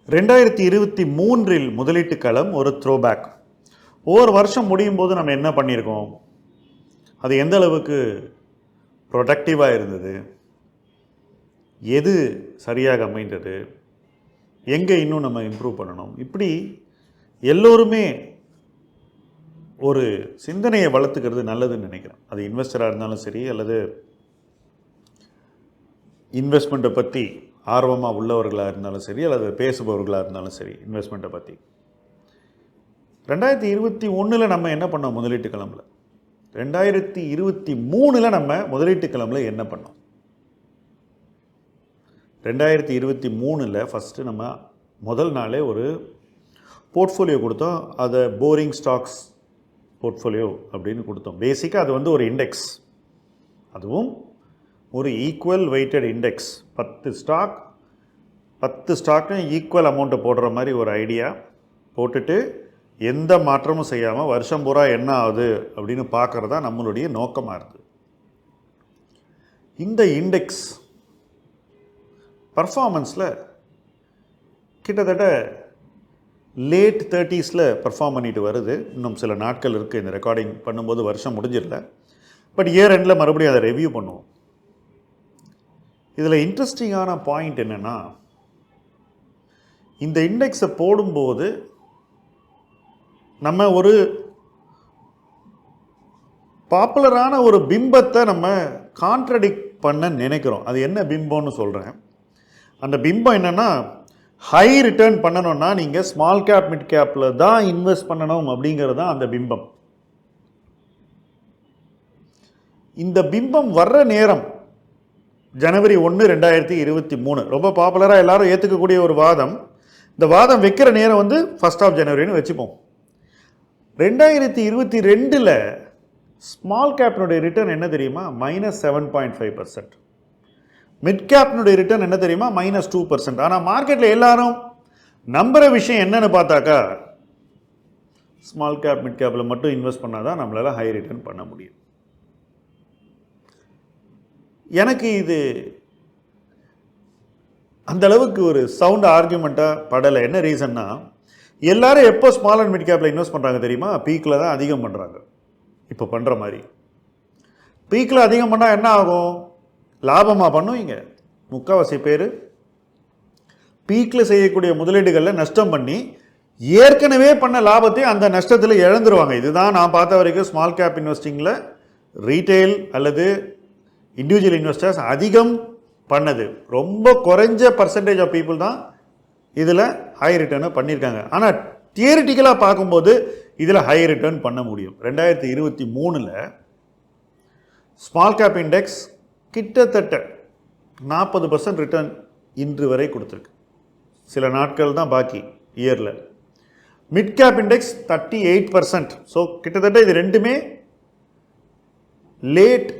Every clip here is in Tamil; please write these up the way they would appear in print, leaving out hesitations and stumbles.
2023 முதலீட்டு களம் ஒரு த்ரோபேக். ஒவ்வொரு வருஷம் முடியும் போது நம்ம என்ன பண்ணியிருக்கோம், அது எந்த அளவுக்கு ப்ரொடக்டிவாக இருந்தது, எது சரியாக அமைந்தது, எங்கே இன்னும் நம்ம இம்ப்ரூவ் பண்ணணும், இப்படி எல்லோருமே ஒரு சிந்தனையை வளர்த்துக்கிறது நல்லதுன்னு நினைக்கிறேன். அது இன்வெஸ்டராக இருந்தாலும் சரி, அல்லது இன்வெஸ்ட்மெண்ட்டை பற்றி ஆர்வமாக உள்ளவர்களாக இருந்தாலும் சரி, அல்லது பேசுபவர்களாக இருந்தாலும் சரி. இன்வெஸ்ட்மெண்ட்டை பற்றி 2021 நம்ம என்ன பண்ணோம் முதலீட்டு கிளம்பில், 2023 நம்ம முதலீட்டு கிளம்பில் என்ன பண்ணோம். 2023 ஃபஸ்ட்டு நம்ம முதல் நாளே ஒரு போர்ட்ஃபோலியோ கொடுத்தோம். அதை போரிங் ஸ்டாக்ஸ் போர்ட்ஃபோலியோ அப்படின்னு கொடுத்தோம். பேசிக்காக அது வந்து ஒரு இண்டெக்ஸ், அதுவும் ஒரு ஈக்குவல் வெயிட்டட் இண்டெக்ஸ். 10 ஸ்டாக்கும் ஈக்குவல் அமௌண்ட்டை போடுற மாதிரி ஒரு ஐடியா போட்டுட்டு எந்த மாற்றமும் செய்யாமல் வருஷம் பூரா என்ன ஆகுது அப்படின்னு பார்க்குறது தான் நம்மளுடைய நோக்கமாக இருக்குது. இந்த இண்டெக்ஸ் பர்ஃபார்மன்ஸில் கிட்டத்தட்ட லேட் 30s பர்ஃபார்ம் பண்ணிட்டு வருது. இன்னும் சில நாட்கள் இருக்குது, இந்த ரெக்கார்டிங் பண்ணும்போது வருஷம் முடிஞ்சிடல. பட் இயர் எண்டில் மறுபடியும் அதை ரிவ்யூ பண்ணுவோம். இதில் இன்ட்ரெஸ்டிங்கான பாயிண்ட் என்னென்னா, இந்த இண்டெக்ஸை போடும்போது நம்ம ஒரு பாப்புலரான ஒரு பிம்பத்தை நம்ம கான்ட்ரடிக்ட் பண்ண நினைக்கிறோம். அது என்ன பிம்பம்னு சொல்கிறேன். அந்த பிம்பம் என்னென்னா, ஹை ரிட்டர்ன் பண்ணணும்னா நீங்கள் ஸ்மால் கேப் மிட் கேப்பில் தான் இன்வெஸ்ட் பண்ணணும் அப்படிங்கிறது தான் அந்த பிம்பம். இந்த பிம்பம் வர்ற நேரம் ஜனவரி 1, 2023 ரொம்ப பாப்புலராக எல்லாரும் ஏற்றுக்கக்கூடிய ஒரு வாதம். இந்த வாதம் வைக்கிற நேரம் வந்து 1 ஜனவரின்னு வச்சுப்போம். 2022 ஸ்மால் கேப்னுடைய ரிட்டர்ன் என்ன தெரியுமா, -7.5%. மிட் கேப்னுடைய ரிட்டர்ன் என்ன தெரியுமா, -2%. ஆனால் மார்க்கெட்டில் எல்லாரும் நம்புகிற விஷயம் என்னன்னு பார்த்தாக்கா, ஸ்மால் கேப் மிட் கேப்பில் மட்டும் இன்வெஸ்ட் பண்ணால் தான் நம்மளால் ஹை ரிட்டர்ன் பண்ண முடியும். எனக்கு இது அந்த அளவுக்கு ஒரு சவுண்ட் ஆர்கியூமெண்ட்டாக படலை. என்ன ரீசன்னா, எல்லாரும் எப்போ ஸ்மால் அண்ட் மிட் கேப்பில் இன்வெஸ்ட் பண்ணுறாங்க தெரியுமா, பீக்கில் தான் அதிகம் பண்ணுறாங்க. இப்போ பண்ணுற மாதிரி பீக்கில் அதிகம் பண்ணால் என்ன ஆகும், லாபமாக பண்ணுவீங்க. முக்கால்வாசி பேர் பீக்கில் செய்யக்கூடிய முதலீடுகளில் நஷ்டம் பண்ணி ஏற்கனவே பண்ண லாபத்தை அந்த நஷ்டத்தில் இழந்துருவாங்க. இதுதான் நான் பார்த்த வரைக்கும் ஸ்மால் கேப் இன்வெஸ்டிங்கில் ரீட்டெயில் அல்லது இண்டிவிஜுவல் இன்வெஸ்டர்ஸ் அதிகம் பண்ணது. ரொம்ப குறைஞ்ச பர்சன்டேஜ் ஆஃப் பீப்புள் தான் இதில் ஹை ரிட்டர்னை பண்ணியிருக்காங்க. ஆனால் தியரிட்டிக்கலாக பார்க்கும்போது இதில் ஹை ரிட்டர்ன் பண்ண முடியும். 2023 ஸ்மால் கேப் இண்டெக்ஸ் கிட்டத்தட்ட 40% ரிட்டர்ன் இன்று வரை கொடுத்துருக்கு. சில நாட்கள் தான் பாக்கி இயரில். Mid cap index 38%. ஸோ கிட்டத்தட்ட இது ரெண்டுமே late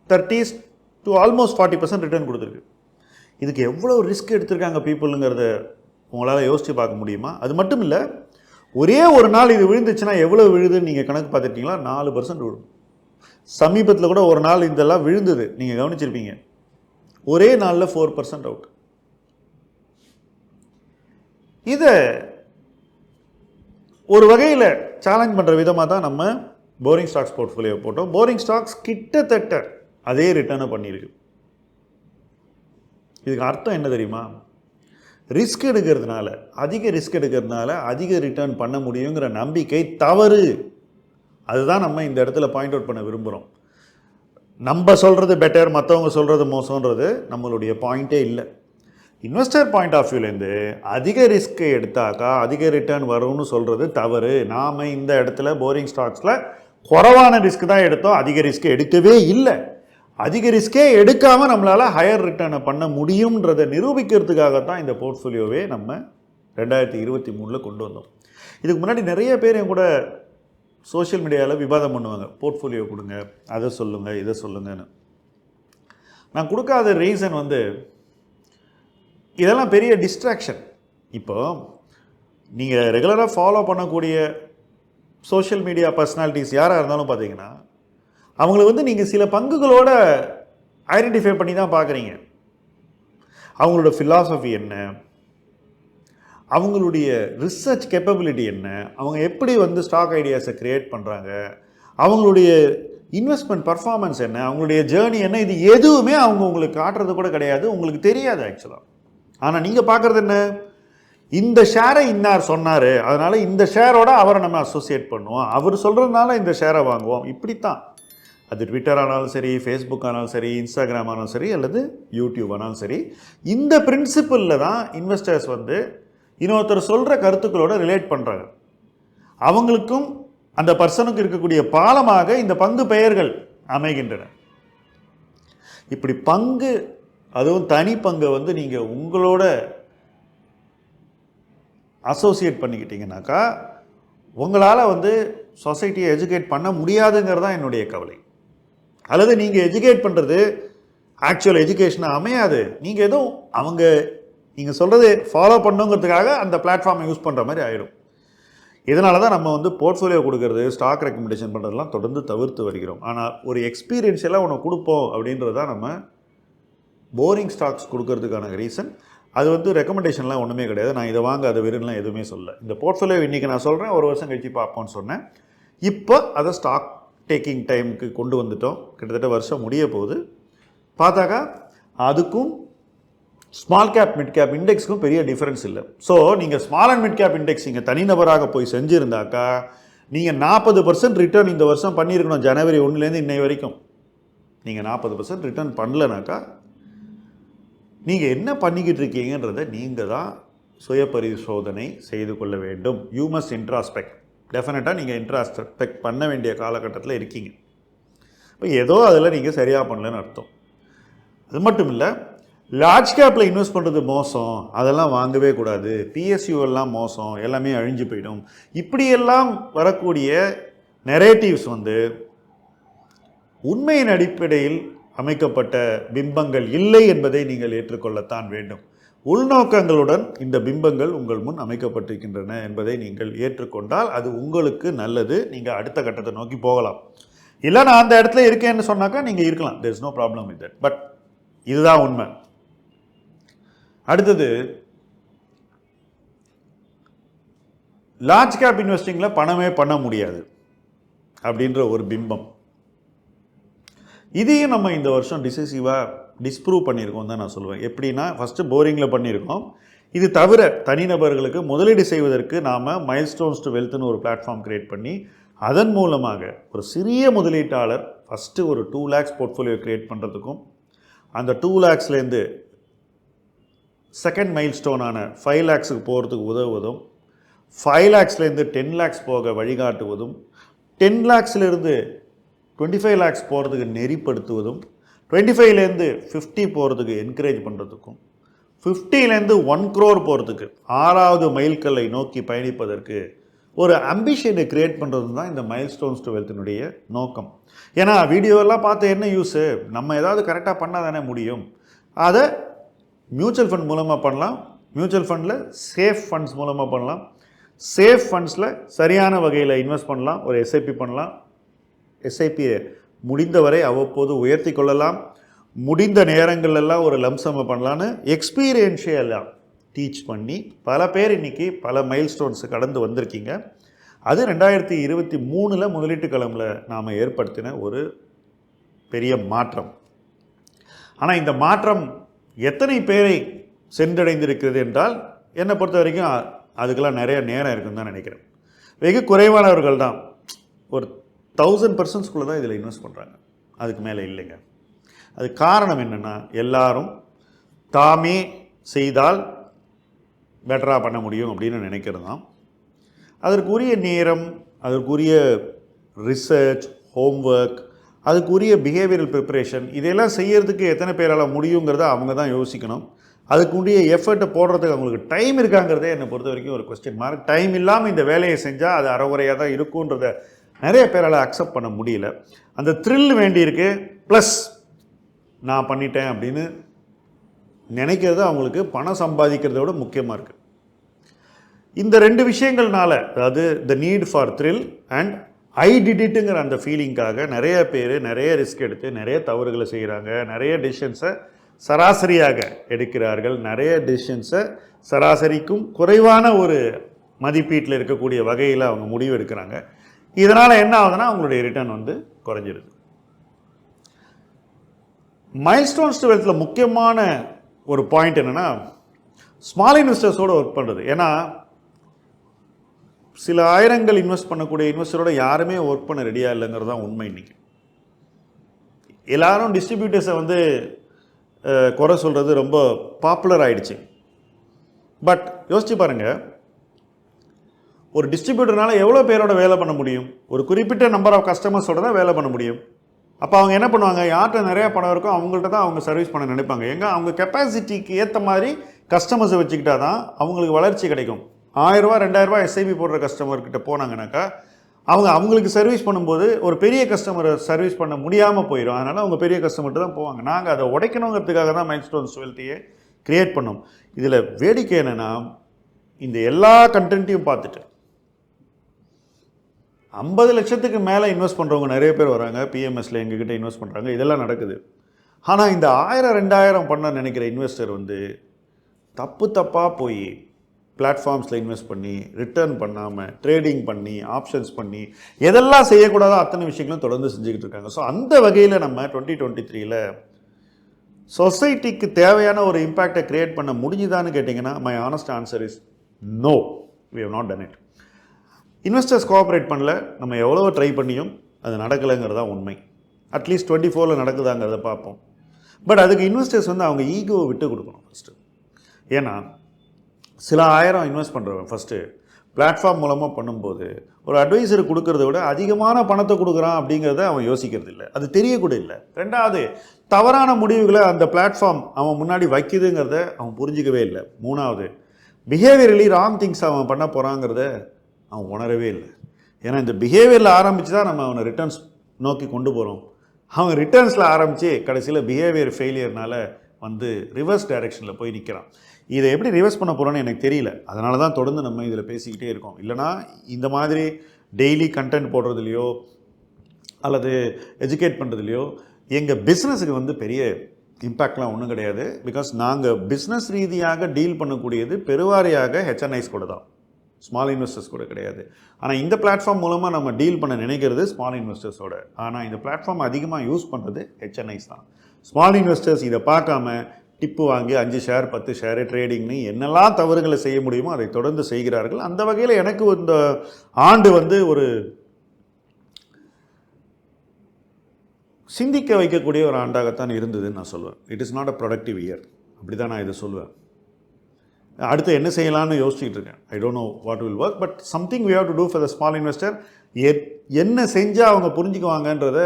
30s to almost 40% return கொடுத்துருக்கு. இதுக்கு எவ்வளோ ரிஸ்க் எடுத்திருக்காங்க பீப்புளுங்கிறத உங்களால் யோசித்து பார்க்க முடியுமா? அது மட்டும் இல்லை, ஒரே ஒரு நாள் இது விழுந்துச்சுன்னா எவ்வளோ விழுதுன்னு நீங்கள் கணக்கு பார்த்துட்டீங்களா? 4% விழும். சமீபத்தில் கூட ஒரு நாள் இதெல்லாம் விழுந்தது, நீங்கள் கவனிச்சிருப்பீங்க. ஒரே நாளில் 4% அவுட். இதை ஒரு வகையில் சேலஞ்ச் பண்ணுற விதமாக தான் நம்ம போரிங் ஸ்டாக்ஸ் போர்ட்ஃபோலியோ போட்டோம். போரிங் ஸ்டாக்ஸ் கிட்டத்தட்ட அதே ரிட்டர்னை பண்ணியிருக்கு. இதுக்கு அர்த்தம் என்ன தெரியுமா, ரிஸ்க் எடுக்கிறதுனால, அதிக ரிஸ்க் எடுக்கிறதுனால அதிக ரிட்டர்ன் பண்ண முடியுங்கிற நம்பிக்கை தவறு. அதுதான் நம்ம இந்த இடத்துல பாயிண்ட் அவுட் பண்ண விரும்புகிறோம். நம்ம சொல்கிறது பெட்டர், மற்றவங்க சொல்கிறது மோசம்ன்றது நம்மளுடைய பாயிண்ட்டே இல்லை. இன்வெஸ்டர் பாயிண்ட் ஆஃப் வியூலேருந்து அதிக ரிஸ்க்கை எடுத்தாக்கா அதிக ரிட்டர்ன் வரும்னு சொல்கிறது தவறு. நாம் இந்த இடத்துல போரிங் ஸ்டாக்ஸில் குறைவான ரிஸ்க் தான் எடுத்தோம், அதிக ரிஸ்க்கை எடுக்கவே இல்லை. அதிக ரிஸ்கே எடுக்காமல் நம்மளால் ஹையர் ரிட்டர்னை பண்ண முடியுன்றதை நிரூபிக்கிறதுக்காகத்தான் இந்த போர்ட்ஃபோலியோவே நம்ம 2023 கொண்டு வந்தோம். இதுக்கு முன்னாடி நிறைய பேர் என் கூட சோஷியல் மீடியாவில் விவாதம் பண்ணுவாங்க, போர்ட்ஃபோலியோ கொடுங்க, அதை சொல்லுங்கள், இதை சொல்லுங்கன்னு. நான் கொடுக்காத ரீசன் வந்து, இதெல்லாம் பெரிய டிஸ்ட்ராக்ஷன். இப்போ நீங்கள் ரெகுலராக ஃபாலோ பண்ணக்கூடிய சோஷியல் மீடியா பர்சனாலிட்டிஸ் யாராக இருந்தாலும் பார்த்தீங்கன்னா, அவங்களுக்கு வந்து நீங்கள் சில பங்குகளோட ஐடென்டிஃபை பண்ணி தான் பார்க்குறீங்க. அவங்களோட ஃபிலாசபி என்ன, அவங்களுடைய ரிசர்ச் கேப்பபிலிட்டி என்ன, அவங்க எப்படி வந்து ஸ்டாக் ஐடியாஸை க்ரியேட் பண்ணுறாங்க, அவங்களுடைய இன்வெஸ்ட்மெண்ட் பர்ஃபார்மன்ஸ் என்ன, அவங்களுடைய ஜேர்னி என்ன, இது எதுவுமே அவங்க உங்களுக்கு காட்டுறது கூட கிடையாது, உங்களுக்கு தெரியாது ஆக்சுவலாக. ஆனால் நீங்கள் பார்க்குறது என்ன, இந்த ஷேரை இன்னார் சொன்னார், அதனால் இந்த ஷேரோட அவரை நம்ம அசோசியேட் பண்ணுவோம், அவர் சொல்கிறதுனால இந்த ஷேரை வாங்குவோம். இப்படித்தான் அது ட்விட்டர் ஆனாலும் சரி, ஃபேஸ்புக் ஆனாலும் சரி, இன்ஸ்டாகிராம் ஆனாலும் சரி, அல்லது யூடியூப் ஆனாலும் சரி, இந்த பிரின்சிபலில் தான் இன்வெஸ்டர்ஸ் வந்து இன்னொருத்தர் சொல்கிற கருத்துக்களோட ரிலேட் பண்ணுறாங்க. அவங்களுக்கும் அந்த பர்சனுக்கு இருக்கக்கூடிய பாலமாக இந்த பங்கு பெயர்கள் அமைகின்றன. இப்படி பங்கு, அதுவும் தனி பங்கை வந்து நீங்கள் உங்களோட அசோசியேட் பண்ணிக்கிட்டீங்கன்னாக்கா உங்களால் வந்து சொசைட்டியை எஜுகேட் பண்ண முடியாதுங்கிறது தான் என்னுடைய கவலை. அல்லது நீங்கள் எஜுகேட் பண்ணுறது ஆக்சுவல் எஜுகேஷனாக அமையாது, நீங்கள் ஏதோ அவங்க நீங்கள் சொல்கிறது ஃபாலோ பண்ணுங்கிறதுக்காக அந்த பிளாட்ஃபார்மை யூஸ் பண்ணுற மாதிரி ஆகிடும். இதனால தான் நம்ம வந்து போர்ட்ஃபோலியோ கொடுக்கறது, ஸ்டாக் ரெக்கமெண்டேஷன் பண்ணுறதுலாம் தொடர்ந்து தவிர்த்து வருகிறோம். ஆனால் ஒரு எக்ஸ்பீரியன்ஷியலாக ஒன்று கொடுப்போம் அப்படின்றது தான் நம்ம போரிங் ஸ்டாக்ஸ் கொடுக்கறதுக்கான ரீசன். அது வந்து ரெக்கமெண்டேஷன்லாம் ஒன்றுமே கிடையாது. நான் இதை வாங்க அதை வெறும்லாம் எதுவுமே சொல்ல. இந்த போர்ட்ஃபோலியோ இன்றைக்கி நான் சொல்கிறேன், ஒரு வருஷம் கழிச்சு பார்ப்போம்னு சொன்னேன். இப்போ அதை ஸ்டாக் டேக்கிங் டைமுக்கு கொண்டு வந்துட்டோம். கிட்டத்தட்ட வருஷம் முடிய போகுது. பார்த்தாக்கா அதுக்கும் ஸ்மால் கேப் மிட் கேப் இண்டெக்ஸுக்கும் பெரிய டிஃபரன்ஸ் இல்லை. ஸோ நீங்கள் small and mid cap index நீங்கள் தனிநபராக போய் செஞ்சுருந்தாக்கா நீங்கள் 40% ரிட்டர்ன் இந்த வருஷம் பண்ணியிருக்கணும். ஜனவரி 1லேருந்து இன்னை வரைக்கும் நீங்கள் 40% ரிட்டர்ன் பண்ணலனாக்கா நீங்கள் என்ன பண்ணிக்கிட்டு இருக்கீங்கன்றதை நீங்கள் தான் சுய பரிசோதனை செய்து கொள்ள வேண்டும். You must introspect. டெஃபினட்டாக நீங்கள் இன்ட்ராஸ்பெக்ட் பண்ண வேண்டிய காலகட்டத்தில் இருக்கீங்க. இப்போ ஏதோ அதில் நீங்கள் சரியாக பண்ணலன்னு அர்த்தம். அது மட்டும் இல்லை, லார்ஜ் கேப்பில் இன்வெஸ்ட் பண்ணுறது மோசம், அதெல்லாம் வாங்கவே கூடாது, பிஎஸ்யூ எல்லாம் மோசம், எல்லாமே அழிஞ்சு போயிடும், இப்படியெல்லாம் வரக்கூடிய நெரேட்டிவ்ஸ் வந்து உண்மையின் அடிப்படையில் அமைக்கப்பட்ட பிம்பங்கள் இல்லை என்பதை நீங்கள் ஏற்றுக்கொள்ளத்தான் வேண்டும். உள்நோக்கங்களுடன் இந்த பிம்பங்கள் உங்கள் முன் அமைக்கப்பட்டிருக்கின்றன என்பதை நீங்கள் ஏற்றுக்கொண்டால் அது உங்களுக்கு நல்லது. நீங்கள் அடுத்த கட்டத்தை நோக்கி போகலாம். இல்லை நான் அந்த இடத்துல இருக்கேன்னு சொன்னாக்கா நீங்கள் இருக்கலாம், there is no problem with that. But இதுதான் உண்மை. அடுத்தது, லார்ஜ் கேப் இன்வெஸ்டிங்கில் பணமே பண்ண முடியாது அப்படின்ற ஒரு பிம்பம், இதையும் நம்ம இந்த வருஷம் டிசிசிவாக டிஸ்ப்ரூவ் பண்ணியிருக்கோம் தான் நான் சொல்லுவேன். எப்படின்னா, ஃபஸ்ட்டு போரிங்கில் பண்ணியிருக்கோம். இது தவிர தனிநபர்களுக்கு முதலீடு செய்வதற்கு நாம் மைல்ஸ்டோன்ஸ் டு வெல்த்னு ஒரு பிளாட்ஃபார்ம் க்ரியேட் பண்ணி அதன் மூலமாக ஒரு சிறிய முதலீட்டாளர் ஃபஸ்ட்டு ஒரு 2 lakhs போர்ட்ஃபோலியோ க்ரியேட் பண்ணுறதுக்கும், அந்த 2 lakhsலேருந்து செகண்ட் மைல்ஸ்டோனான 5 lakhsக்கு போகிறதுக்கு உதவுவதும், 5 lakhsலேருந்து 10 lakhs போக வழிகாட்டுவதும், 10 lakhsலேருந்து 25 lakhs போகிறதுக்கு நெறிப்படுத்துவதும், 25லேருந்து 50 போகிறதுக்கு என்கரேஜ் பண்ணுறதுக்கும், 50லேருந்து 1 crore போகிறதுக்கு 6வது மைல்கல்லை நோக்கி பயணிப்பதற்கு ஒரு அம்பிஷனை கிரியேட் பண்ணுறது தான் இந்த மைல்ஸ்டோன்ஸ் டு வெல்த்தினுடைய நோக்கம். ஏன்னா வீடியோவெல்லாம் பார்த்து என்ன யூஸு, நம்ம ஏதாவது கரெக்டாக பண்ணால் தானே முடியும். அதை மியூச்சுவல் ஃபண்ட் மூலமாக பண்ணலாம், மியூச்சுவல் ஃபண்டில் சேஃப் ஃபண்ட்ஸ் மூலமாக பண்ணலாம், சேஃப் ஃபண்ட்ஸில் சரியான வகையில் இன்வெஸ்ட் பண்ணலாம், ஒரு எஸ்ஐபி பண்ணலாம், எஸ்ஐபியை முடிந்தவரை அவ்வப்போது உயர்த்தி கொள்ளலாம், முடிந்த நேரங்கள்லாம் ஒரு லம்சம்மை பண்ணலான்னு எக்ஸ்பீரியன்ஷியலாக டீச் பண்ணி பல பேர் இன்றைக்கி பல மைல்ஸ்டோன்ஸு கடந்து வந்திருக்கீங்க. அது 2023 முதலீட்டு களமில் நாம் ஏற்படுத்தின ஒரு பெரிய மாற்றம். ஆனால் இந்த மாற்றம் எத்தனை பேரை சென்றடைந்திருக்கிறது என்றால், என்னை பொறுத்த வரைக்கும் அதுக்கெல்லாம் நிறைய நேரம் இருக்குன்னு தான் நினைக்கிறேன். வெகு குறைவானவர்கள் தான், ஒரு 1000% தான் இதில் இன்வெஸ்ட் பண்ணுறாங்க, அதுக்கு மேலே இல்லைங்க. அது காரணம் என்னென்னா, எல்லாரும் தாமே செய்தால் பெட்டராக பண்ண முடியும் அப்படின்னு நினைக்கிறது தான். அதற்குரிய நேரம், அதற்குரிய ரிசர்ச், ஹோம்ஒர்க், அதுக்குரிய பிஹேவியரல் ப்ரிப்பரேஷன், இதெல்லாம் செய்யறதுக்கு எத்தனை பேரால் முடியுங்கிறத அவங்க தான் யோசிக்கணும். அதுக்குரிய எஃபர்ட்டை போடுறதுக்கு அவங்களுக்கு டைம் இருக்காங்கிறதே என்னை பொறுத்த வரைக்கும் ஒரு கொஸ்டின் மார்க். டைம் இல்லாமல் இந்த வேலையை செஞ்சால் அது அறகுறையாக தான் இருக்குன்றத நிறைய பேரால் அக்செப்ட் பண்ண முடியல. அந்த த்ரில் வேண்டியிருக்கு, ப்ளஸ் நான் பண்ணிட்டேன் அப்படின்னு நினைக்கிறது அவங்களுக்கு பணம் சம்பாதிக்கிறத விட முக்கியமாக இருக்குது. இந்த 2 விஷயங்கள்னால, அதாவது the need for thrill and I did இட்டுங்கிற அந்த ஃபீலிங்காக நிறைய பேர் நிறைய ரிஸ்க் எடுத்து நிறைய தவறுகளை செய்கிறாங்க, நிறைய டிசிஷன்ஸை சராசரியாக எடுக்கிறார்கள். நிறைய டிசிஷன்ஸை சராசரிக்கும் குறைவான ஒரு மதிப்பீட்டில் இருக்கக்கூடிய வகையில் அவங்க முடிவு எடுக்கிறாங்க. இதனால் என்ன ஆகுதுன்னா அவங்களுடைய ரிட்டர்ன் வந்து குறைஞ்சிருது. மைல்ஸ்டோன்ஸ் டு வெல்த்தில் முக்கியமான ஒரு பாயிண்ட் என்னென்னா ஸ்மால் இன்வெஸ்டர்ஸோடு ஒர்க் பண்ணுறது. ஏன்னா சில ஆயிரங்கள் இன்வெஸ்ட் பண்ணக்கூடிய இன்வெஸ்டரோட யாருமே ஒர்க் பண்ண ரெடியாக இல்லைங்கிறது தான் உண்மை. இன்றைக்கி எல்லாரும் டிஸ்ட்ரிபியூட்டர்ஸை வந்து குறை சொல்கிறது ரொம்ப பாப்புலர் ஆகிடுச்சு. பட் யோசிச்சு பாருங்கள், ஒரு டிஸ்ட்ரிபியூட்டர்னால எவ்வளோ பேரோட வேலை பண்ண முடியும்? ஒரு குறிப்பிட்ட நம்பர் ஆஃப் கஸ்டமர்ஸோட தான் வேலை பண்ண முடியும். அப்போ அவங்க என்ன பண்ணுவாங்க, யார்கிட்ட நிறையா பணம் இருக்கோ அவங்கள்ட்ட தான் அவங்க சர்வீஸ் பண்ண நினைப்பாங்க. எங்கே அவங்க கெப்பாசிட்டிக்கு ஏற்ற மாதிரி கஸ்டமர்ஸை வச்சுக்கிட்டா தான் அவங்களுக்கு வளர்ச்சி கிடைக்கும். 1000 ரூபா 2000 ரூபா எஸ்ஐபி போடுற கஸ்டமர்கிட்ட போனாங்கனாக்கா அவங்களுக்கு சர்வீஸ் பண்ணும்போது ஒரு பெரிய கஸ்டமரை சர்வீஸ் பண்ண முடியாமல் போயிடும். அதனால் அவங்க பெரிய கஸ்டமர்கிட்ட தான் போவாங்க. நாங்கள் அதை உடைக்கணுங்கிறதுக்காக தான் மைல்ஸ்டோன்ஸ் வெல்த்தியை கிரியேட் பண்ணோம். இதில் வேடிக்கை என்னென்னா, இந்த எல்லா கண்டென்ட்டையும் பார்த்துட்டு 50 லட்சத்துக்கு மேலே இன்வெஸ்ட் பண்ணுறவங்க நிறைய பேர் வராங்க. பிஎம்எஸில் எங்ககிட்ட இன்வெஸ்ட் பண்ணுறாங்க. இதெல்லாம் நடக்குது. ஆனால் இந்த 1000 2000 பண்ண நினைக்கிற இன்வெஸ்டர் வந்து தப்பாக போய் பிளாட்ஃபார்ம்ஸில் இன்வெஸ்ட் பண்ணி ரிட்டர்ன் பண்ணாமல் ட்ரேடிங் பண்ணி ஆப்ஷன்ஸ் பண்ணி எதெல்லாம் செய்யக்கூடாதோ அத்தனை விஷயங்களும் தொடர்ந்து செஞ்சுக்கிட்டு இருக்காங்க. ஸோ அந்த வகையில் நம்ம 2023 சொசைட்டிக்கு தேவையான ஒரு இம்பேக்டை கிரியேட் பண்ண முடிஞ்சுதான்னு கேட்டிங்கன்னா my honest answer is no, we have not done it. Investors cooperate பண்ணல. நம்ம எவ்வளோ ட்ரை பண்ணியும் அது நடக்கலைங்கிறது தான் உண்மை. அட்லீஸ்ட் 24 நடக்குதாங்கிறத பார்ப்போம். பட் அதுக்கு இன்வெஸ்டர்ஸ் வந்து அவங்க ஈகோவை விட்டு கொடுக்கணும் ஃபஸ்ட்டு. ஏன்னா சில 1000 இன்வெஸ்ட் பண்ணுறவன் ஃபஸ்ட்டு பிளாட்ஃபார்ம் மூலமாக பண்ணும்போது ஒரு அட்வைசர் கொடுக்கறத விட அதிகமான பணத்தை கொடுக்குறான் அப்படிங்கிறத அவன் யோசிக்கிறது இல்லை, அது தெரியக்கூட இல்லை. ரெண்டாவது, தவறான முடிவுகளை அந்த பிளாட்ஃபார்ம் அவன் முன்னாடி வைக்குதுங்கிறத அவன் புரிஞ்சிக்கவே இல்லை. மூணாவது, பிஹேவியரலி ராங் திங்ஸ் அவன் பண்ண போகிறாங்கிறத அவன் உணரவே இல்லை. ஏன்னா இந்த பிஹேவியரில் ஆரம்பித்து தான் நம்ம அவனை ரிட்டர்ன்ஸ் நோக்கி கொண்டு போகிறோம். அவன் ரிட்டர்ன்ஸில் ஆரம்பித்து கடைசியில் பிஹேவியர் ஃபெயிலியர்னால் வந்து ரிவர்ஸ் டைரெக்ஷனில் போய் நிற்கிறான். இதை எப்படி ரிவர்ஸ் பண்ண போகிறோன்னு எனக்கு தெரியல. அதனால தான் தொடர்ந்து நம்ம இதில் பேசிக்கிட்டே இருக்கோம். இல்லைனா இந்த மாதிரி டெய்லி கண்டென்ட் போடுறதுலையோ அல்லது எஜுகேட் பண்ணுறதுலையோ எங்கள் பிஸ்னஸுக்கு வந்து பெரிய இம்பேக்ட்லாம் ஒன்றும் கிடையாது. பிகாஸ் நாங்கள் பிஸ்னஸ் ரீதியாக டீல் பண்ணக்கூடியது பெருவாரியாக ஹெச்என்ஐஸ் கூட தான், ஸ்மால் இன்வெஸ்டர்ஸ் கூட கிடையாது. ஆனால் இந்த பிளாட்ஃபார்ம் மூலமாக நம்ம டீல் பண்ண நினைக்கிறது ஸ்மால் இன்வெஸ்டர்ஸோட. ஆனால் இந்த பிளாட்ஃபார்ம் அதிகமாக யூஸ் பண்ணுறது ஹெச்என்ஐஸ் தான். ஸ்மால் இன்வெஸ்டர்ஸ் இதை பார்க்காம டிப்பு வாங்கி 5 ஷேர் 10 ஷேரு ட்ரேடிங்னு என்னெல்லாம் தவறுகளை செய்ய முடியுமோ அதை தொடர்ந்து செய்கிறார்கள். அந்த வகையில் எனக்கு இந்த ஆண்டு வந்து ஒரு சிந்திக்க வைக்கக்கூடிய ஒரு ஆண்டாகத்தான் இருந்ததுன்னு நான் சொல்லுவேன். It is not a productive year, அப்படி தான் நான் இதை சொல்லுவேன். அடுத்து என்ன செய்யலான்னு யோசிச்சுட்டு இருக்கேன். I don't know what will work, but something we have to do for the small investor. என்ன செஞ்சால் அவங்க புரிஞ்சுக்குவாங்கன்றதை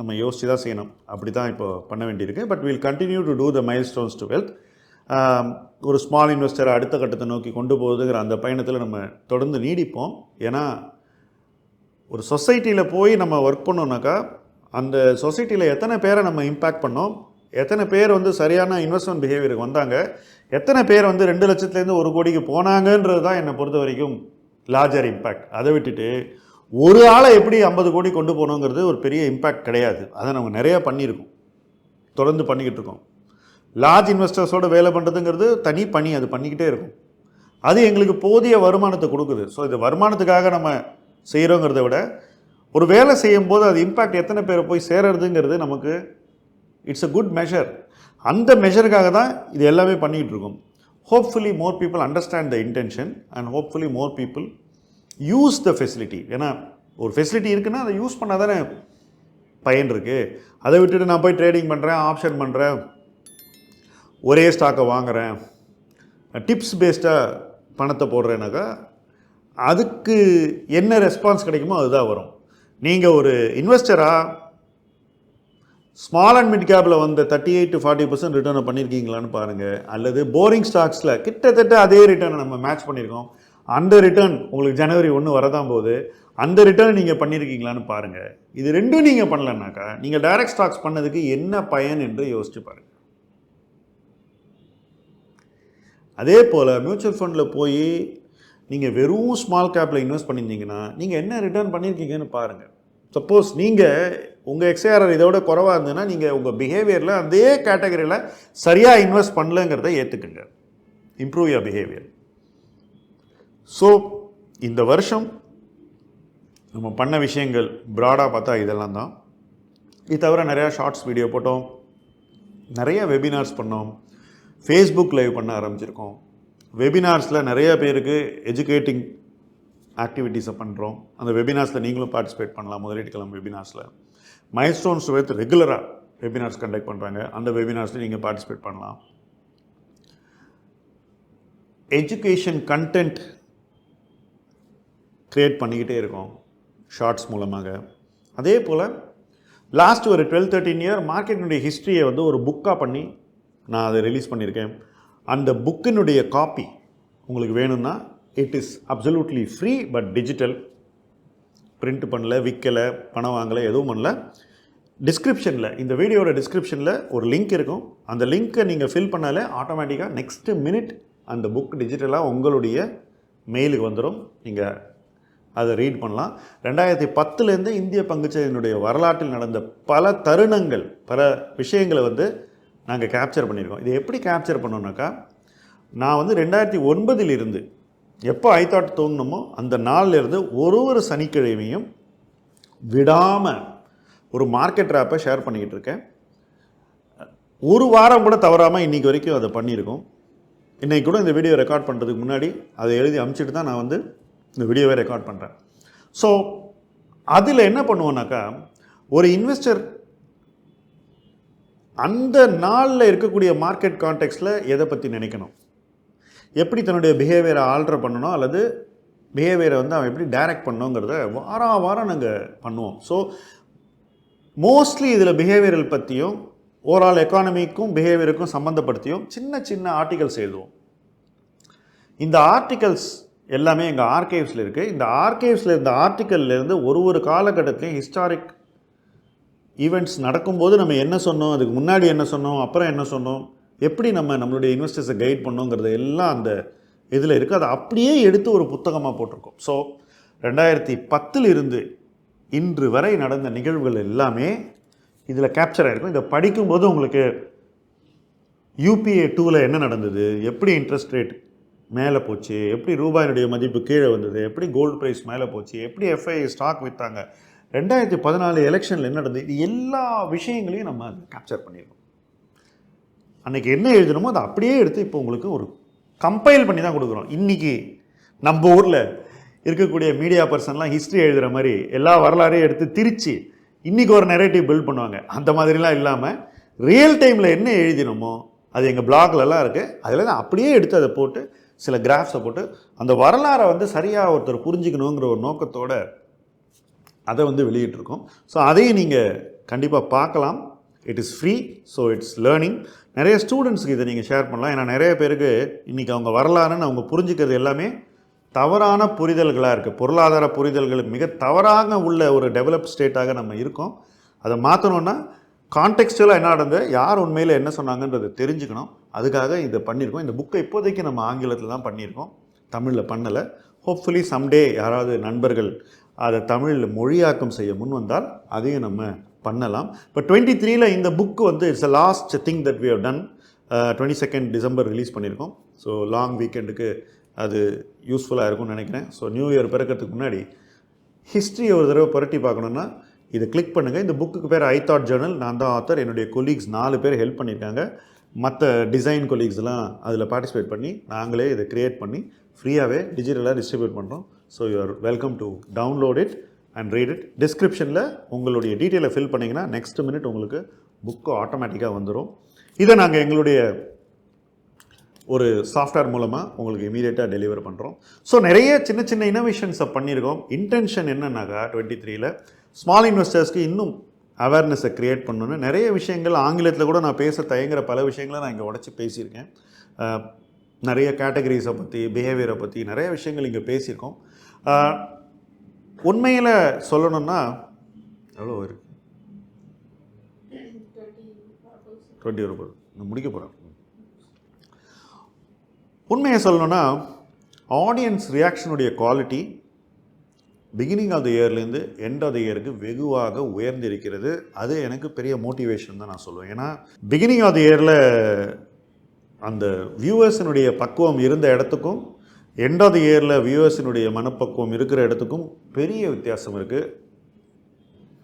நம்ம யோசித்து தான் செய்யணும். அப்படி தான் இப்போ பண்ண வேண்டியிருக்கு. But will continue to do the milestones to wealth. ஒரு ஸ்மால் இன்வெஸ்டரை அடுத்த கட்டத்தை நோக்கி கொண்டு போகுதுங்கிற அந்த பயணத்தில் நம்ம தொடர்ந்து நீடிப்போம். ஏன்னா ஒரு சொசைட்டியில் போய் நம்ம ஒர்க் பண்ணோம்னாக்கா அந்த சொசைட்டியில் எத்தனை பேரை நம்ம இம்பேக்ட் பண்ணோம், எத்தனை பேர் வந்து சரியான இன்வெஸ்ட்மெண்ட் பிஹேவியருக்கு வந்தாங்க, எத்தனை பேர் வந்து 2 லட்சத்துலேருந்து 1 கோடிக்கு போனாங்கன்றது தான் என்னை பொறுத்த வரைக்கும் லார்ஜர் இம்பேக்ட். அதை விட்டுட்டு ஒரு ஆளை எப்படி 50 கோடி கொண்டு போகணுங்கிறது ஒரு பெரிய இம்பேக்ட் கிடையாது. அதை நம்ம நிறையா பண்ணியிருக்கோம், தொடர்ந்து பண்ணிக்கிட்டு இருக்கோம். லார்ஜ் இன்வெஸ்டர்ஸோடு வேலை பண்ணுறதுங்கிறது தனி பணி, அது பண்ணிக்கிட்டே இருக்கும். அது எங்களுக்கு போதிய வருமானத்தை கொடுக்குது. ஸோ இது வருமானத்துக்காக நம்ம செய்கிறோங்கிறத விட ஒரு வேலை செய்யும்போது அது இம்பேக்ட் எத்தனை பேரை போய் சேர்றதுங்கிறது நமக்கு இட்ஸ் அ குட் மெஷர். அந்த மெஷருக்காக தான் இது எல்லாமே பண்ணிக்கிட்டு இருக்கோம். Hopefully more people understand the intention and hopefully more people use the facility. ஏன்னா ஒரு ஃபெசிலிட்டி இருக்குன்னா அதை யூஸ் பண்ணால் தானே பயன் இருக்குது. அதை விட்டுட்டு நான் போய் ட்ரேடிங் பண்ணுறேன், ஆப்ஷன் பண்ணுறேன், ஒரே ஸ்டாக்கை வாங்குகிறேன், டிப்ஸ் பேஸ்டாக பணத்தை போடுறேன்னாக்கா அதுக்கு என்ன ரெஸ்பான்ஸ் கிடைக்குமோ அதுதான் வரும். நீங்கள் ஒரு இன்வெஸ்டராக ஸ்மால் அண்ட் மிட் கேப்பில் வந்த 38 to 40% ரிட்டர்னை பண்ணியிருக்கீங்களான்னு பாருங்கள். அல்லது போரிங் ஸ்டாக்ஸில் கிட்டத்தட்ட அதே ரிட்டர்னை நம்ம மேட்ச் பண்ணியிருக்கோம். அந்த ரிட்டர்ன் உங்களுக்கு ஜனவரி 1 வரதான் போது அந்த ரிட்டர்ன் நீங்கள் பண்ணியிருக்கீங்களான்னு பாருங்கள். இது ரெண்டும் நீங்கள் பண்ணலன்னாக்கா நீங்கள் டைரக்ட் ஸ்டாக்ஸ் பண்ணதுக்கு என்ன பயன் என்று யோசிச்சு பாருங்கள். அதே போல் மியூச்சுவல் ஃபண்டில் போய் நீங்கள் வெறும் ஸ்மால் கேப்பில் இன்வெஸ்ட் பண்ணியிருந்தீங்கன்னா நீங்கள் என்ன ரிட்டர்ன் பண்ணியிருக்கீங்கன்னு பாருங்கள். சப்போஸ் நீங்கள் உங்கள் எக்ஸ்ஐஆர்ஆர் இதோட குறைவாக இருந்ததுன்னா நீங்கள் உங்கள் பிஹேவியரில் அதே கேட்டகரியில் சரியாக இன்வெஸ்ட் பண்ணலங்கிறத ஏற்றுக்குங்க. Improve your behaviour. ஸோ இந்த வருஷம் நம்ம பண்ண விஷயங்கள் ப்ராடாக பார்த்தா இதெல்லாம் தான். இது தவிர நிறையா ஷார்ட்ஸ் வீடியோ போட்டோம், நிறைய வெபினார்ஸ் பண்ணோம், ஃபேஸ்புக் லைவ் பண்ண ஆரம்பிச்சிருக்கோம். வெபினார்ஸில் நிறைய பேருக்கு எஜுகேட்டிங் ஆக்டிவிட்டீஸை பண்ணுறோம். அந்த வெபினார்ஸில் நீங்களும் பார்ட்டிசிபேட் பண்ணலாம். முதலீட்டு கிளம்பு வெபினார்ஸில் மைல்ஸ்டோன்ஸ் வித் ரெகுலராக வெபினார்ஸ் கண்டக்ட் பண்ணுறாங்க. அந்த வெபினார்ஸில் நீங்கள் பார்ட்டிசிபேட் பண்ணலாம். எஜுகேஷன் கண்டென்ட் க்ரியேட் பண்ணிக்கிட்டே இருக்கோம் ஷார்ட்ஸ் மூலமாக. அதே போல் லாஸ்ட் ஒரு 12-13 இயர் மார்க்கெட்டினுடைய ஹிஸ்ட்ரியை வந்து ஒரு புக்காக பண்ணி நான் அதை ரிலீஸ் பண்ணியிருக்கேன். அந்த புக்கினுடைய காப்பி உங்களுக்கு வேணும்னா it is absolutely free, but digital. Print பண்ணல, விற்கலை, பணம் வாங்கலை, எதுவும் பண்ணல. டிஸ்கிரிப்ஷனில், இந்த வீடியோட டிஸ்கிரிப்ஷனில் ஒரு லிங்க் இருக்கும். அந்த லிங்க்கை நீங்கள் ஃபில் பண்ணாலே ஆட்டோமேட்டிக்காக நெக்ஸ்ட்டு மினிட் அந்த புக் டிஜிட்டலாக உங்களுடைய மெயிலுக்கு வந்துடும். நீங்கள் அதை ரீட் பண்ணலாம். 2010 இந்திய பங்குச்சந்தையினுடைய வரலாற்றில் நடந்த பல தருணங்கள், பல விஷயங்களை வந்து நாங்கள் கேப்சர் பண்ணியிருக்கோம். இதை எப்படி கேப்சர் பண்ணோன்னாக்கா, நான் வந்து 2009 எப்போ ஐதாட் தோணுமோ அந்த நாள்லேருந்து ஒரு சனிக்கிழமையும் விடாமல் ஒரு மார்க்கெட் ரேப்பை ஷேர் பண்ணிக்கிட்டு இருக்கேன். ஒரு வாரம் கூட தவறாமல் இன்றைக்கி வரைக்கும் அதை பண்ணியிருக்கோம். இன்றைக்கி கூட இந்த வீடியோ ரெக்கார்ட் பண்ணுறதுக்கு முன்னாடி அதை எழுதி அனுப்பிச்சிட்டு தான் நான் வந்து இந்த வீடியோவை ரெக்கார்ட் பண்ணுறேன். ஸோ அதில் என்ன பண்ணுவோன்னாக்கா, ஒரு இன்வெஸ்டர் அந்த நாளில் இருக்கக்கூடிய மார்க்கெட் கான்டெக்ஸ்டில் எதை பற்றி நினைக்கணும், எப்படி தன்னுடைய பிஹேவியரை ஆல்டர் பண்ணணும், அல்லது பிஹேவியரை வந்து அவன் எப்படி டைரக்ட் பண்ணணுங்கிறத வாரம் நாங்கள் பண்ணுவோம். ஸோ மோஸ்ட்லி இதில் பிஹேவியரல் பற்றியும் ஓவரால் எக்கானமிக்கும் பிஹேவியருக்கும் சம்மந்தப்படுத்தியும் சின்ன ஆர்டிகல்ஸ் எழுதுவோம். இந்த ஆர்டிகல்ஸ் எல்லாமே எங்கள் ஆர்கைவ்ஸில் இருக்குது. இந்த ஆர்கைவ்ஸில் இந்த ஆர்டிக்கல்லேருந்து ஒரு காலகட்டத்திலையும் ஹிஸ்டாரிக் ஈவெண்ட்ஸ் நடக்கும்போது நம்ம என்ன சொன்னோம், அதுக்கு முன்னாடி என்ன சொன்னோம், அப்புறம் என்ன சொன்னோம், எப்படி நம்மளுடைய இன்வெஸ்டர்ஸை கைட் பண்ணோங்கிறது எல்லாம் அந்த இதில் இருக்குது. அதை அப்படியே எடுத்து ஒரு புத்தகமாக போட்டிருக்கோம். ஸோ 2010 இன்று வரை நடந்த நிகழ்வுகள் எல்லாமே இதில் கேப்சர் ஆகிருக்கும். இதை படிக்கும்போது உங்களுக்கு UPA 2 என்ன நடந்தது, எப்படி இன்ட்ரெஸ்ட் ரேட் மேலே போச்சு, எப்படி ரூபாயினுடைய மதிப்பு கீழே வந்தது, எப்படி கோல்டு ப்ரைஸ் மேலே போச்சு, எப்படி FII ஸ்டாக் விற்றாங்க, 2014 எலெக்ஷனில் என்ன நடந்தது, இது எல்லா விஷயங்களையும் நம்ம கேப்சர் பண்ணியிருக்கோம். அன்றைக்கி என்ன எழுதணுமோ அதை அப்படியே எடுத்து இப்போ உங்களுக்கு ஒரு கம்பைல் பண்ணி தான் கொடுக்குறோம். இன்றைக்கி நம்ம ஊரில் இருக்கக்கூடிய மீடியா பர்சன்லாம் ஹிஸ்ட்ரி எழுதுகிற மாதிரி எல்லா வரலாறையும் எடுத்து திரித்து இன்றைக்கி ஒரு நெரேட்டிவ் பில்ட் பண்ணுவாங்க. அந்த மாதிரிலாம் இல்லாமல் ரியல் டைமில் என்ன எழுதினோமோ அது எங்கள் பிளாக்லலாம் இருக்குது. அதில் தான் அப்படியே எடுத்து அதை போட்டு சில கிராஃப்ஸை போட்டு அந்த வரலாறை வந்து சரியாக ஒருத்தர் புரிஞ்சுக்கணுங்கிற ஒரு நோக்கத்தோடு அதை வந்து வெளியிட்டிருக்கோம். ஸோ அதையும் நீங்கள் கண்டிப்பாக பார்க்கலாம். It is free, so it's learning. நிறைய ஸ்டூடெண்ட்ஸுக்கு இதை நீங்கள் ஷேர் பண்ணலாம். ஏன்னா நிறைய பேருக்கு இன்றைக்கி அவங்க வரலாறுன்னு அவங்க புரிஞ்சுக்கிறது எல்லாமே தவறான புரிதல்களாக இருக்குது. பொருளாதார புரிதல்கள் மிக தவறாக உள்ள ஒரு டெவலப் ஸ்டேட்டாக நம்ம இருக்கோம். அதை மாற்றணுன்னா கான்டெக்ஸ்டுவலாக என்ன நடந்தது, யார் உண்மையில் என்ன சொன்னாங்கன்றது தெரிஞ்சுக்கணும். அதுக்காக இதை பண்ணியிருக்கோம். இந்த புக்கை இப்போதைக்கு நம்ம ஆங்கிலத்தில் தான் பண்ணியிருக்கோம், தமிழில் பண்ணலை. ஹோப்ஃபுல்லி சம்டே யாராவது நண்பர்கள் அதை தமிழில் மொழியாக்கம் செய்ய முன் வந்தால் அதையும் நம்ம பண்ணலாம். இப்போ 23 இந்த புக்கு வந்து it's a last thing that we have done. 22 December release பண்ணியிருக்கோம். ஸோ லாங் வீக்கெண்டுக்கு அது யூஸ்ஃபுல்லாக இருக்கும்னு நினைக்கிறேன். ஸோ நியூ இயர் பிறக்கிறதுக்கு முன்னாடி ஹிஸ்ட்ரியை ஒரு தடவை புரட்டி பார்க்கணுன்னா இதை கிளிக் பண்ணுங்கள். இந்த புக்குக்கு பேர் ஐதாட் ஜேர்னல். நான் தான் ஆத்தர். என்னுடைய கொலீக்ஸ் 4 பேர் ஹெல்ப் பண்ணியிருக்காங்க. மற்ற டிசைன் கொலீக்ஸ்லாம் அதில் பார்ட்டிசிபேட் பண்ணி நாங்களே இதை க்ரியேட் பண்ணி ஃப்ரீயாகவே டிஜிட்டலாக டிஸ்ட்ரிபியூட் பண்ணுறோம். So you are welcome to download it and read it. டிஸ்கிரிப்ஷனில் உங்களுடைய டீட்டெயிலை ஃபில் பண்ணிங்கன்னா நெக்ஸ்ட் மினிட் உங்களுக்கு புக்கு ஆட்டோமேட்டிக்காக வந்துடும். இதை நாங்கள் எங்களுடைய ஒரு சாஃப்ட்வேர் மூலமாக உங்களுக்கு இமீடியட்டாக டெலிவர் பண்ணுறோம். ஸோ நிறைய சின்ன இனோவேஷன்ஸை பண்ணியிருக்கோம். இன்டென்ஷன் என்னன்னாக்கா 23 ஸ்மால் இன்வெஸ்டர்ஸ்க்கு இன்னும் அவேர்னஸை க்ரியேட் பண்ணணுன்னு நிறைய விஷயங்கள் ஆங்கிலத்தில் கூட நான் பேச தயங்குற பல விஷயங்களை நான் இங்கே உடச்சி பேசியிருக்கேன். நிறைய கேட்டகரிஸை பற்றி, பிஹேவியரை பற்றி நிறைய விஷயங்கள் இங்கே பேசியிருக்கோம். உண்மையில் சொல்லணுன்னா எவ்வளோ இருக்குது, 20 ரூபாய் நான் முடிக்க போகிறேன். உண்மையை சொல்லணுன்னா ஆடியன்ஸ் ரியாக்ஷனுடைய குவாலிட்டி பிகினிங் ஆஃப் த இயர்லேருந்து எண்ட் ஆஃப் த இயருக்கு வெகுவாக உயர்ந்திருக்கிறது. அது எனக்கு பெரிய மோட்டிவேஷன் தான் நான் சொல்லுவேன். ஏன்னா பிகினிங் ஆஃப் த இயரில் அந்த வியூவர்ஸினுடைய பக்குவம் இருந்த இடத்துக்கும் எண்ட் ஆஃப் த இயரில் வியூவர்ஸினுடைய மனப்பக்குவம் இருக்கிற இடத்துக்கும் பெரிய வித்தியாசம் இருக்குது.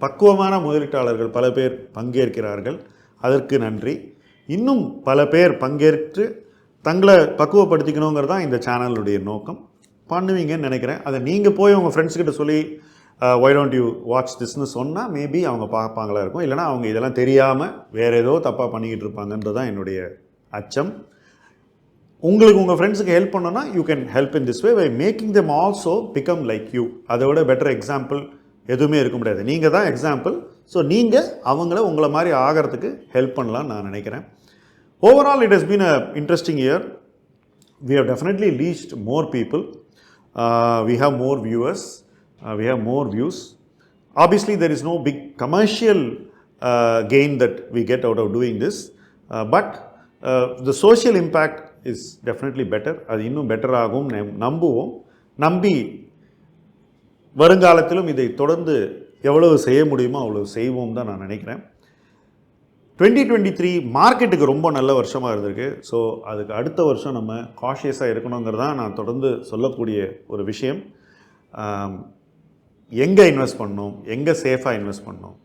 பக்குவமான முதலீட்டாளர்கள் பல பேர் பங்கேற்கிறார்கள், அதற்கு நன்றி. இன்னும் பல பேர் பங்கேற்று தங்களை பக்குவப்படுத்திக்கணுங்கிறது தான் இந்த சேனலுடைய நோக்கம். பண்ணுவீங்கன்னு நினைக்கிறேன். அதை நீங்கள் போய் உங்கள் ஃப்ரெண்ட்ஸ்கிட்ட சொல்லி ஒய் டோன்ட் யூ வாட்ச் திஸ்ன்னு சொன்னால் மேபி அவங்க பார்ப்பாங்களா இருக்கும். இல்லைனா அவங்க இதெல்லாம் தெரியாமல் வேறு ஏதோ தப்பாக பண்ணிக்கிட்டு இருப்பாங்கன்றது தான் என்னுடைய அச்சம். உங்களுக்கு உங்கள் ஃப்ரெண்ட்ஸுக்கு ஹெல்ப் பண்ணோன்னா you can help in this way by making them also become like you. அதை விட பெட்டர் எக்ஸாம்பிள் எதுவுமே இருக்க முடியாது. நீங்கள் தான் எக்ஸாம்பிள். ஸோ நீங்கள் அவங்கள உங்களை மாதிரி ஆகிறதுக்கு ஹெல்ப் பண்ணலான்னு நான் நினைக்கிறேன். Overall it has been a interesting year. We have definitely reached more people. We have more viewers. We have more views. Obviously, there is no big commercial gain that we get out of doing this. But the social impact is definitely better. அது இன்னும் பெட்டர் ஆகும் நம்புவோம். நம்பி வருங்காலத்திலும் இதை தொடர்ந்து எவ்வளவு செய்ய முடியுமோ அவ்வளவு செய்வோம் தான் நான் நினைக்கிறேன். 2023 மார்க்கெட்டுக்கு ரொம்ப நல்ல வருஷமாக இருந்திருக்கு. ஸோ அதுக்கு அடுத்த வருஷம் நம்ம காஷியஸாக இருக்கணுங்கிறது தான் நான் தொடர்ந்து சொல்லக்கூடிய ஒரு விஷயம். எங்கே இன்வெஸ்ட் பண்ணணும், எங்கே சேஃபாக இன்வெஸ்ட் பண்ணணும்,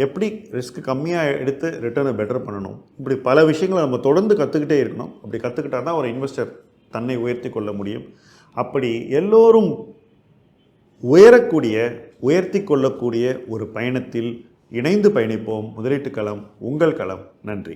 எப்படி ரிஸ்க் கம்மியாக எடுத்து ரிட்டர்னை பெட்டர் பண்ணணும், இப்படி பல விஷயங்களை நம்ம தொடர்ந்து கற்றுக்கிட்டே இருக்கணும். அப்படி கற்றுக்கிட்டால் தான் ஒரு இன்வெஸ்டர் தன்னை உயர்த்தி கொள்ள முடியும். அப்படி எல்லோரும் உயர்த்தி கொள்ளக்கூடிய ஒரு பயணத்தில் இணைந்து பயணிப்போம். முதலீட்டு களம் உங்கள் களம். நன்றி.